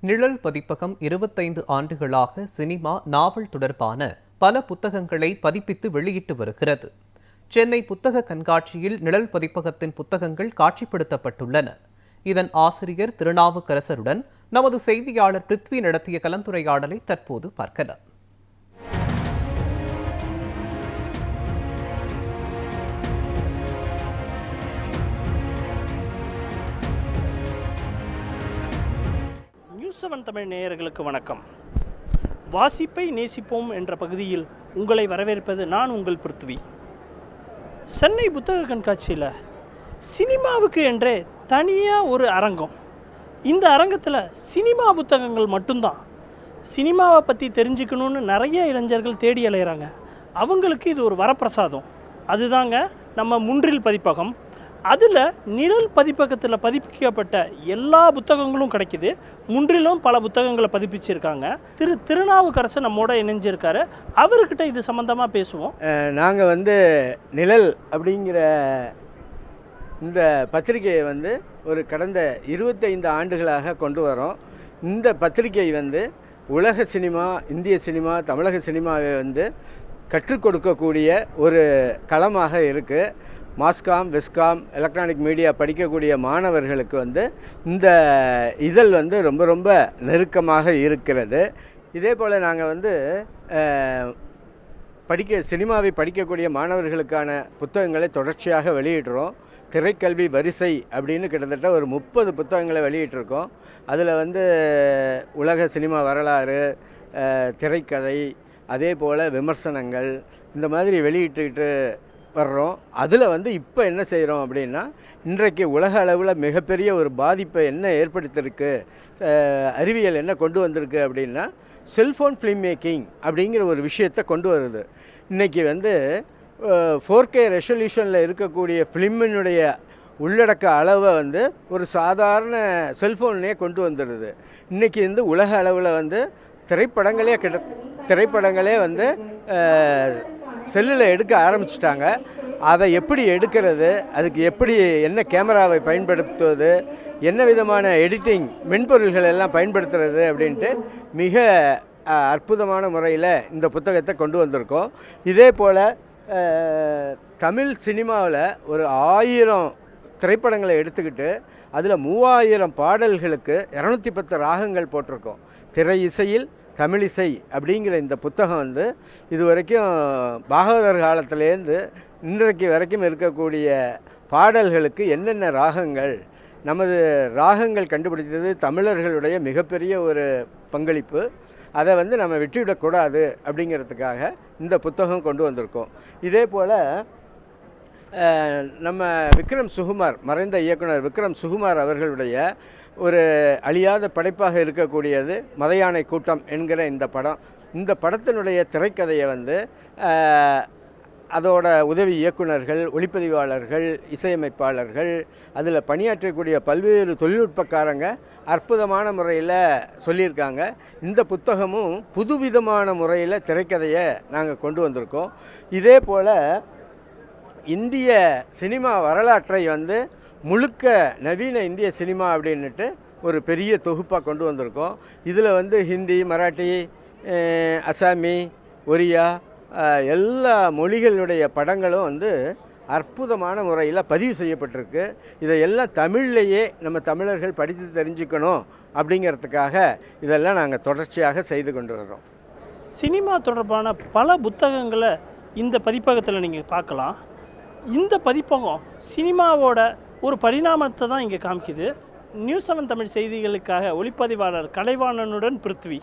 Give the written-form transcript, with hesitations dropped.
நிழல் பதிப்பகம் 25 ஆண்டுகளாக சினிமா, நாவல் தொடர்பான பல புத்தகங்களை பதிப்பித்து வெளியிட்டு வருகிறது. சென்னை புத்தக கண்காட்சியில் நிழல் பதிப்பகத்தின் புத்தகங்கள் காட்சிப்படுத்தப்பட்டுள்ளன. இதன் ஆசிரியர் திருநாவுக்கரசருடன் நமது செய்தியாளர் பிருத்வி நடத்திய கலந்துரையாடலை தற்போது பார்க்கலாம். நியூஸ் 7 தமிழ் நேயர்களுக்கு வணக்கம். வாசிப்பை நேசிப்போம் என்ற பகுதியில் உங்களை வரவேற்பது நான் உங்கள் பிருத்வி. சென்னை புத்தக கண்காட்சியில் சினிமாவுக்கு என்றே தனியாக ஒரு அரங்கம். இந்த அரங்கத்தில் சினிமா புத்தகங்கள் மட்டும்தான். சினிமாவை பற்றி தெரிஞ்சுக்கணுன்னு நிறைய இளைஞர்கள் தேடி அலைகிறாங்க. அவங்களுக்கு இது ஒரு வரப்பிரசாதம். அதுதாங்க நம்ம முன்றில் பதிப்பகம். அதில் நிழல் பதிப்பகத்தில் பதிப்பிக்கப்பட்ட எல்லா புத்தகங்களும் கிடைக்கிது. முன்றிலும் பல புத்தகங்களை பதிப்பிச்சிருக்காங்க. திருநாவுக்கரசர் நம்மோட இணைஞ்சிருக்காரு. அவர்கிட்ட இது சம்மந்தமாக பேசுவோம். நாங்கள் நிழல் அப்படிங்கிற இந்த பத்திரிகையை ஒரு கடந்த 25 ஆண்டுகளாக கொண்டு வரோம். இந்த பத்திரிகை உலக சினிமா, இந்திய சினிமா, தமிழக சினிமாவை கற்றுக் கொடுக்கக்கூடிய ஒரு களமாக இருக்குது. மாஸ்காம், வெஸ்காம், எலக்ட்ரானிக் மீடியா படிக்கக்கூடிய மாணவர்களுக்கு இந்த இதழ் ரொம்ப ரொம்ப நெருக்கமாக இருக்கிறது. இதே போல் நாங்கள் சினிமாவை படிக்கக்கூடிய மாணவர்களுக்கான புத்தகங்களை தொடர்ச்சியாக வெளியிடுறோம். திரைக்கல்வி வரிசை அப்படின்னு கிட்டத்தட்ட ஒரு 30 புத்தகங்களை வெளியிட்டிருக்கோம். அதில் உலக சினிமா வரலாறு, திரைக்கதை, அதே போல் விமர்சனங்கள், இந்த மாதிரி வெளியிட்டுக்கிட்டு வர்றோம். அதில் இப்போ என்ன செய்கிறோம் அப்படின்னா, இன்றைக்கு உலக அளவில் மிகப்பெரிய ஒரு பாதிப்பை என்ன ஏற்படுத்தியிருக்கு, அறிவியல் என்ன கொண்டு வந்திருக்கு அப்படின்னா, செல்ஃபோன் ஃபிலிம் மேக்கிங் அப்படிங்கிற ஒரு விஷயத்தை கொண்டு வருது. இன்றைக்கி 4K ரெசல்யூஷனில் இருக்கக்கூடிய ஃபிலிமினுடைய உள்ளடக்க அளவை ஒரு சாதாரண செல்ஃபோன்லேயே கொண்டு வந்துடுது. இன்றைக்கி உலக அளவில் திரைப்படங்களே செல்லில் எடுக்க ஆரம்பிச்சிட்டாங்க. அதை எப்படி எடுக்கிறது, அதுக்கு எப்படி என்ன கேமராவை பயன்படுத்துவது, என்ன விதமான எடிட்டிங் மென்பொருள்கள் எல்லாம் பயன்படுத்துறது அப்படின்ட்டு மிக அற்புதமான முறையில் இந்த புத்தகத்தை கொண்டு வந்திருக்கோம். இதே போல் தமிழ் சினிமாவில் ஒரு 1000 திரைப்படங்களை எடுத்துக்கிட்டு அதில் 3000 பாடல்களுக்கு 210 ராகங்கள் போட்டிருக்கோம். திரை இசையில் தமிழிசை அப்படிங்கிற இந்த புத்தகம் இது வரைக்கும் பாகவதர் காலத்திலேருந்து இன்றைக்கு வரைக்கும் இருக்கக்கூடிய பாடல்களுக்கு என்னென்ன ராகங்கள், நமது ராகங்கள் கண்டுபிடித்தது தமிழர்களுடைய மிகப்பெரிய ஒரு பங்களிப்பு. அதை நம்ம விட்டுவிடக்கூடாது அப்படிங்கிறதுக்காக இந்த புத்தகம் கொண்டு வந்திருக்கோம். இதே போல் நம்ம விக்ரம் சுகுமார், மறைந்த இயக்குனர் விக்ரம் சுகுமார் அவர்களுடைய ஒரு அழியாத படைப்பாக இருக்கக்கூடியது மதயானை கூட்டம் என்கிற இந்த படம். இந்த படத்தினுடைய திரைக்கதையை அதோட உதவி இயக்குனர்கள், ஒளிப்பதிவாளர்கள், இசையமைப்பாளர்கள், அதில் பணியாற்றக்கூடிய பல்வேறு தொழில்நுட்பக்காரங்க அற்புதமான முறையில் சொல்லியிருக்காங்க. இந்த புத்தகமும் புதுவிதமான முறையில் திரைக்கதையை நாங்கள் கொண்டு வந்திருக்கோம். இதே போல் இந்திய சினிமா வரலாற்றை முழுக்க நவீன இந்திய சினிமா அப்படின்ட்டு ஒரு பெரிய தொகுப்பாக கொண்டு வந்திருக்கோம். இதில் ஹிந்தி, மராட்டி, அசாமி, ஒரியா எல்லா மொழிகளுடைய படங்களும் அற்புதமான முறையில் பதிவு செய்யப்பட்டிருக்கு. இதையெல்லாம் தமிழ்லேயே நம்ம தமிழர்கள் படித்து தெரிஞ்சுக்கணும் அப்படிங்கிறதுக்காக இதெல்லாம் நாங்கள் தொடர்ச்சியாக செய்து கொண்டு வர்றோம். சினிமா தொடர்பான பல புத்தகங்களை இந்த பதிப்பகத்தில் நீங்கள் பார்க்கலாம். இந்த பதிப்பகம் சினிமாவோட ஒரு பரிணாமத்தை தான் இங்கே காமிக்குது. நியூஸ் 7 தமிழ் செய்திகளுக்காக ஒளிப்பதிவாளர் கலைவாணனுடன் பிருத்வி.